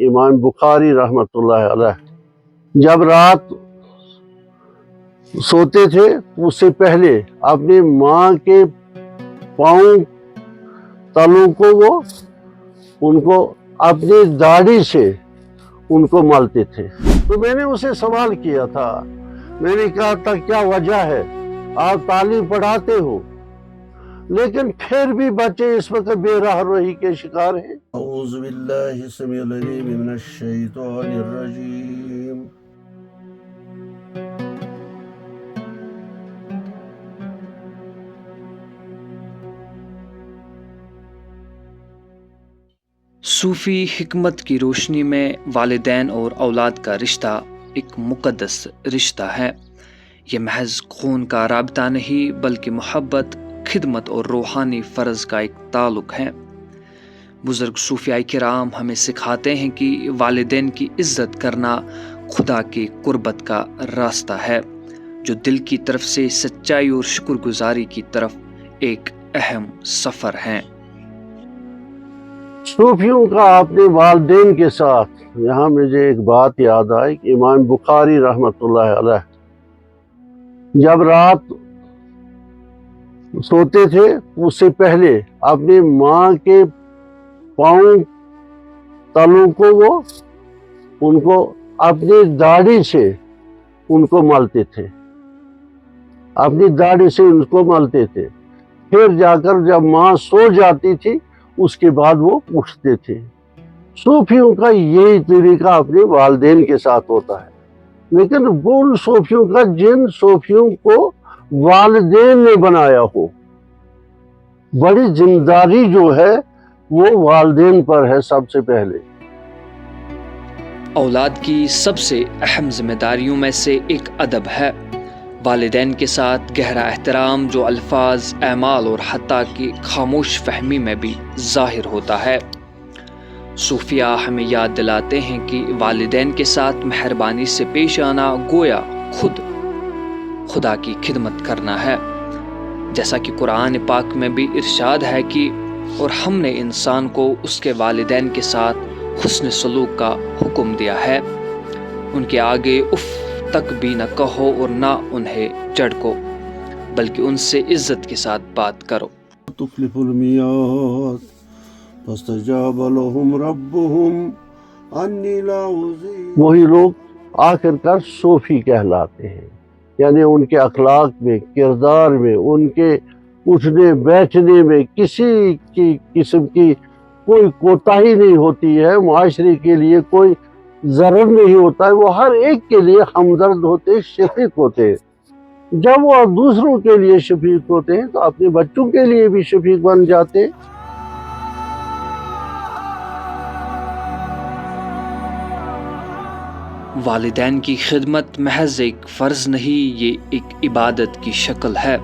امام بخاری رحمۃ اللہ علیہ جب رات سوتے تھے اس سے پہلے اپنی ماں کے پاؤں تلوں کو وہ ان کو اپنی داڑھی سے ان کو ملتے تھے۔ تو میں نے اسے سوال کیا تھا، میں نے کہا تھا کیا وجہ ہے، آپ تعلیم پڑھاتے ہو لیکن پھر بھی بچے اس وقت بے راہ روی کے شکار ہیں۔ اعوذ باللہ السمیع العلیم من الشیطان الرجیم۔ صوفی حکمت کی روشنی میں والدین اور اولاد کا رشتہ ایک مقدس رشتہ ہے۔ یہ محض خون کا رابطہ نہیں بلکہ محبت، خدمت اور روحانی فرض کا ایک تعلق ہے۔ بزرگ صوفیاء کرام ہمیں سکھاتے ہیں کہ والدین کی عزت کرنا خدا کی قربت کا راستہ ہے، جو دل کی طرف سے سچائی اور شکر گزاری کی طرف ایک اہم سفر ہے۔ صوفیوں کا اپنے والدین کے ساتھ، یہاں مجھے ایک بات یاد آئی کہ امام بخاری رحمۃ اللہ علیہ جب رات سوتے تھے اس سے پہلے اپنی ماں کے پاؤں تلوں کو وہ ان کو اپنی داڑھی سے ان کو ملتے تھے، اپنی داڑھی سے ان کو ملتے تھے، پھر جا کر جب ماں سو جاتی تھی اس کے بعد وہ اٹھتے تھے۔ صوفیوں کا یہی طریقہ اپنے والدین کے ساتھ ہوتا ہے، لیکن وہ صوفیوں کا جن صوفیوں کو والدین نے بنایا ہو، بڑی ذمہ داری جو ہے وہ والدین پر ہے سب سے پہلے۔ اولاد کی سب سے اہم ذمہ داریوں میں سے ایک ادب ہے۔ والدین کے ساتھ گہرا احترام جو الفاظ، اعمال اور حتیٰ کہ خاموش فہمی میں بھی ظاہر ہوتا ہے۔ صوفیاء ہمیں یاد دلاتے ہیں کہ والدین کے ساتھ مہربانی سے پیش آنا گویا خود خدا کی خدمت کرنا ہے، جیسا کہ قرآن پاک میں بھی ارشاد ہے کہ اور ہم نے انسان کو اس کے والدین کے ساتھ حسن سلوک کا حکم دیا ہے، ان کے آگے اف تک بھی نہ کہو اور نہ انہیں جھڑکو، بلکہ ان سے عزت کے ساتھ بات کرو۔ تخلف المیعاد فاستجاب لهم ربهم انی لا اضیع۔ وہی لوگ آخر کار صوفی کہلاتے ہیں، یعنی ان کے اخلاق میں، کردار میں، ان کے اٹھنے بیٹھنے میں کسی کی قسم کی کوئی کوتاہی نہیں ہوتی ہے، معاشرے کے لیے کوئی ضرر نہیں ہوتا ہے، وہ ہر ایک کے لیے ہمدرد ہوتے، شفیق ہوتے ہیں۔ جب وہ دوسروں کے لیے شفیق ہوتے ہیں تو اپنے بچوں کے لیے بھی شفیق بن جاتے۔ والدین کی خدمت محض ایک فرض نہیں، یہ ایک عبادت کی شکل ہے۔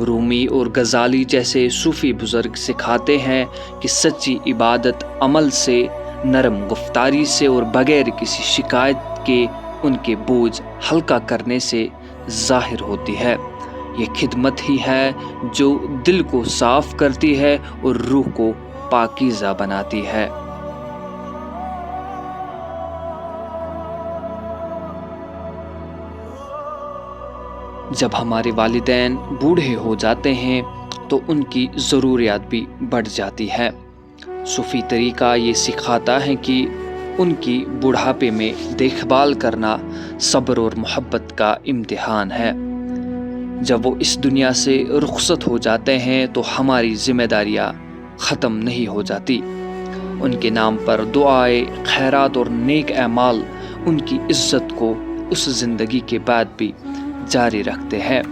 رومی اور غزالی جیسے صوفی بزرگ سکھاتے ہیں کہ سچی عبادت عمل سے، نرم گفتاری سے اور بغیر کسی شکایت کے ان کے بوجھ ہلکا کرنے سے ظاہر ہوتی ہے۔ یہ خدمت ہی ہے جو دل کو صاف کرتی ہے اور روح کو پاکیزہ بناتی ہے۔ جب ہمارے والدین بوڑھے ہو جاتے ہیں تو ان کی ضروریات بھی بڑھ جاتی ہے۔ صوفی طریقہ یہ سکھاتا ہے کہ ان کی بڑھاپے میں دیکھ بھال کرنا صبر اور محبت کا امتحان ہے۔ جب وہ اس دنیا سے رخصت ہو جاتے ہیں تو ہماری ذمہ داریاں ختم نہیں ہو جاتی۔ ان کے نام پر دعائیں، خیرات اور نیک اعمال ان کی عزت کو اس زندگی کے بعد بھی جاری رکھتے ہیں۔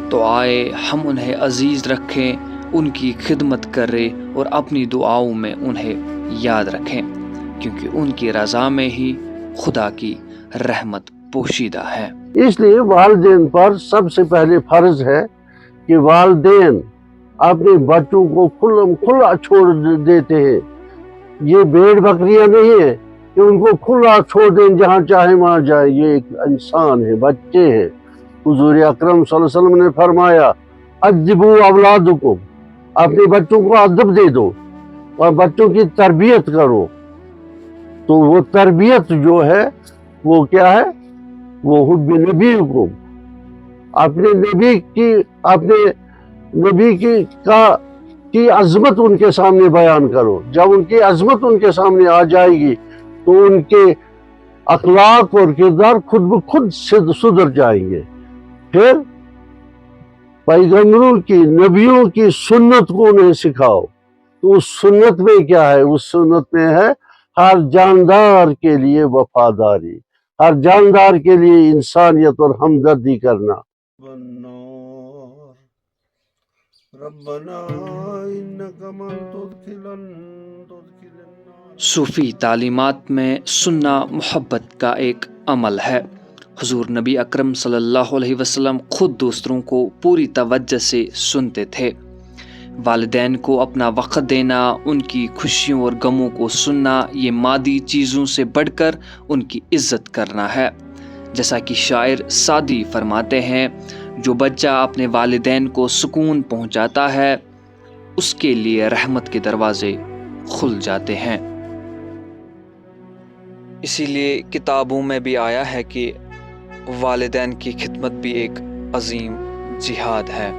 تو آئے ہم انہیں عزیز رکھیں، ان کی خدمت کریں اور اپنی دعاؤں میں انہیں یاد رکھیں، کیونکہ ان کی رضا میں ہی خدا کی رحمت پوشیدہ ہے۔ اس لیے والدین پر سب سے پہلے فرض ہے کہ والدین اپنے بچوں کو کھلا چھوڑ دیتے ہیں۔ یہ بھیڑ بکریاں نہیں ہیں کہ ان کو کھلا چھوڑ دیں، جہاں چاہے وہاں جائے۔ یہ ایک انسان ہے، بچے ہیں۔ حضور اکرم صلی اللہ علیہ وسلم نے فرمایا ادبوا اولادکم، اپنے بچوں کو ادب دے دو اور بچوں کی تربیت کرو۔ تو وہ تربیت جو ہے وہ کیا ہے؟ وہ حب نبی کو، اپنے نبی کی عظمت ان کے سامنے بیان کرو. جب ان کی عظمت ان کے سامنے آ جائے گی تو ان کے اخلاق اور کردار خود بخود سدھر جائیں گے. پھر پیغمبروں کی، نبیوں کی سنت کو انہیں سکھاؤ. تو اس سنت میں کیا ہے؟ اس سنت میں ہے ہر جاندار کے لیے وفاداری، ہر جاندار کے لیے انسانیت اور ہمدردی کرنا. ربنا انک من تدخل صوفی تعلیمات میں سننا محبت کا ایک عمل ہے. حضور نبی اکرم صلی اللہ علیہ وسلم خود دوسروں کو پوری توجہ سے سنتے تھے. والدین کو اپنا وقت دینا، ان کی خوشیوں اور غموں کو سننا، یہ مادی چیزوں سے بڑھ کر ان کی عزت کرنا ہے. جیسا کہ شاعر سعدی فرماتے ہیں، جو بچہ اپنے والدین کو سکون پہنچاتا ہے اس کے لیے رحمت کے دروازے کھل جاتے ہیں. اسی لیے کتابوں میں بھی آیا ہے کہ والدین کی خدمت بھی ایک عظیم جہاد ہے.